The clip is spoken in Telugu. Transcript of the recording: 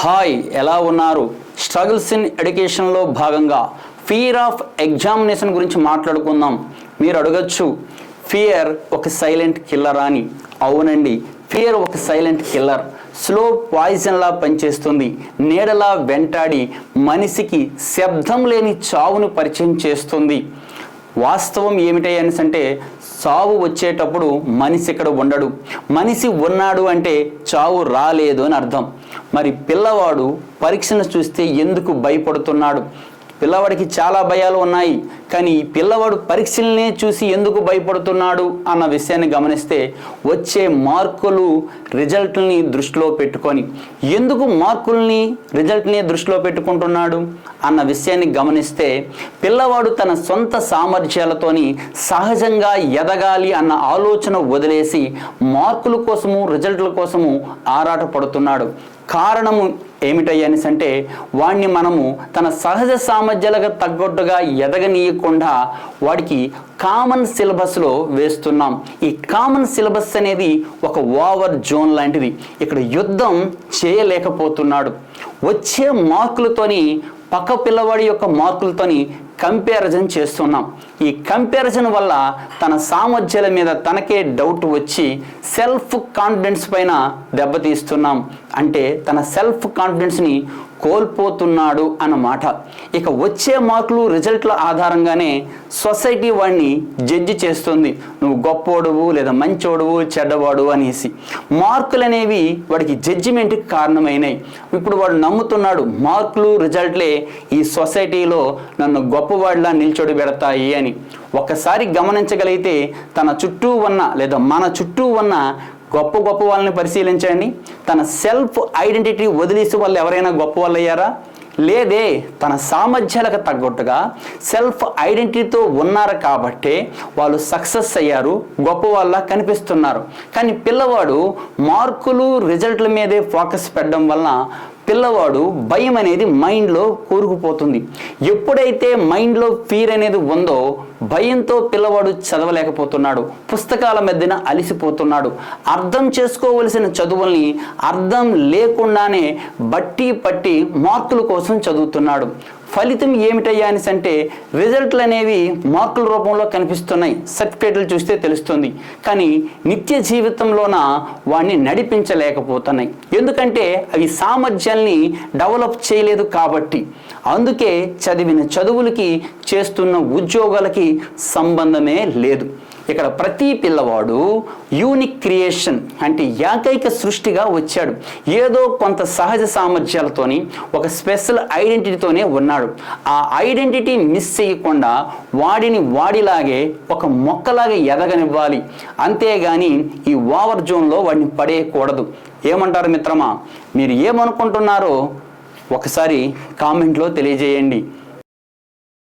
హాయ్, ఎలా ఉన్నారు? స్ట్రగుల్స్ ఇన్ ఎడ్యుకేషన్లో భాగంగా ఫియర్ ఆఫ్ ఎగ్జామినేషన్ గురించి మాట్లాడుకుందాం. మీరు అడగచ్చు, ఫియర్ ఒక సైలెంట్ కిల్లర్ అని. అవునండి, ఫియర్ ఒక సైలెంట్ కిల్లర్. స్లో పాయిజన్లా పనిచేస్తుంది. నీడలా వెంటాడి మనిషికి శబ్దం లేని చావును పరిచయం చేస్తుంది. వాస్తవం ఏమిటంటే చావు వచ్చేటప్పుడు మనిషి ఇక్కడ ఉండడు. మనిషి ఉన్నాడు అంటే చావు రాలేదు అని అర్థం. మరి పిల్లవాడు పరీక్షను చూస్తే ఎందుకు భయపడుతున్నాడు? పిల్లవాడికి చాలా భయాలు ఉన్నాయి, కానీ పిల్లవాడు పరీక్షలనే చూసి ఎందుకు భయపడుతున్నాడు అన్న విషయాన్ని గమనిస్తే, వచ్చే మార్కులు రిజల్ట్ని దృష్టిలో పెట్టుకొని ఎందుకు మార్కుల్ని రిజల్ట్ని దృష్టిలో పెట్టుకుంటున్నాడు అన్న విషయాన్ని గమనిస్తే, పిల్లవాడు తన సొంత సామర్థ్యాలతోని సహజంగా ఎదగాలి అన్న ఆలోచన వదిలేసి మార్కుల కోసము రిజల్ట్ల కోసము ఆరాటపడుతున్నాడు. కారణము ఏమిటంటే, వాడిని మనము తన సహజ సామర్థ్యాలకు తగ్గట్టుగా ఎదగనీయకుండా వాడికి కామన్ సిలబస్లో వేస్తున్నాం. ఈ కామన్ సిలబస్ అనేది ఒక ఓవర్ జోన్ లాంటిది. ఇక్కడ యుద్ధం చేయలేకపోతున్నాడు. వచ్చే మార్కులతోని పక్క పిల్లవాడి యొక్క మార్కులతోని కంపారిజన్ చేస్తున్నాం. ఈ కంపారిజన్ వల్ల తన సామర్థ్యాల మీద తనకే డౌట్ వచ్చి సెల్ఫ్ కాన్ఫిడెన్స్ పైన దెబ్బతీస్తున్నాం. అంటే తన సెల్ఫ్ కాన్ఫిడెన్స్ని కోల్పోతున్నాడు అన్నమాట. ఇక వచ్చే మార్కులు రిజల్ట్ల ఆధారంగానే సొసైటీ వాడిని జడ్జి చేస్తుంది. నువ్వు గొప్పోడువు లేదా మంచోడువు చెడ్డవాడు అనేసి. మార్కులు అనేవి వాడికి జడ్జిమెంట్కి కారణమైనాయి. ఇప్పుడు వాడు నమ్ముతున్నాడు మార్కులు రిజల్ట్లే ఈ సొసైటీలో నన్ను గొప్పవాడిలా నిల్చోడి పెడతాయి అని. ఒక్కసారి గమనించగలిగితే తన చుట్టూ ఉన్న లేదా మన చుట్టూ ఉన్న గొప్ప వాళ్ళని పరిశీలించండి. తన సెల్ఫ్ ఐడెంటిటీ వదిలేసి వాళ్ళు ఎవరైనా గొప్ప వాళ్ళు అయ్యారా? లేదే. తన సామర్థ్యాలకు తగ్గట్టుగా సెల్ఫ్ ఐడెంటిటీతో ఉన్నారు కాబట్టే వాళ్ళు సక్సెస్ అయ్యారు, గొప్ప వాళ్ళ కనిపిస్తున్నారు. కానీ పిల్లవాడు మార్కులు రిజల్ట్ల మీదే ఫోకస్ పెట్టడం వలన పిల్లవాడు భయం అనేది మైండ్లో కూరుకుపోతుంది. ఎప్పుడైతే మైండ్లో ఫియర్ అనేది ఉందో భయంతో పిల్లవాడు చదవలేకపోతున్నాడు, పుస్తకాల మధ్యన అలిసిపోతున్నాడు. అర్థం చేసుకోవలసిన చదువుల్ని అర్థం లేకుండానే బట్టి పట్టి మార్కుల కోసం చదువుతున్నాడు. ఫలితం ఏమిటంటే రిజల్ట్లు అనేవి మార్కుల రూపంలో కనిపిస్తున్నాయి, సర్టిఫికేట్లు చూస్తే తెలుస్తుంది. కానీ నిత్య జీవితంలోన వాడిని నడిపించలేకపోతున్నాయి. ఎందుకంటే అవి సామర్థ్యాల్ని డెవలప్ చేయలేదు కాబట్టి. అందుకే చదివిన చదువులకి చేస్తున్న ఉద్యోగాలకి సంబంధమే లేదు. ఇక్కడ ప్రతి పిల్లవాడు యూనిక్ క్రియేషన్ అంటే ఏకైక సృష్టిగా వచ్చాడు. ఏదో కొంత సహజ సామర్థ్యాలతోని ఒక స్పెషల్ ఐడెంటిటీతోనే ఉన్నాడు. ఆ ఐడెంటిటీ మిస్ చేయకుండా వాడిని వాడిలాగే ఒక మొక్కలాగా ఎదగనివ్వాలి. అంతేగాని ఈ ఓవర్ జోన్లో వాడిని పడేయకూడదు. ఏమంటారు మిత్రమా? మీరు ఏమనుకుంటున్నారో ఒకసారి కామెంట్లో తెలియజేయండి.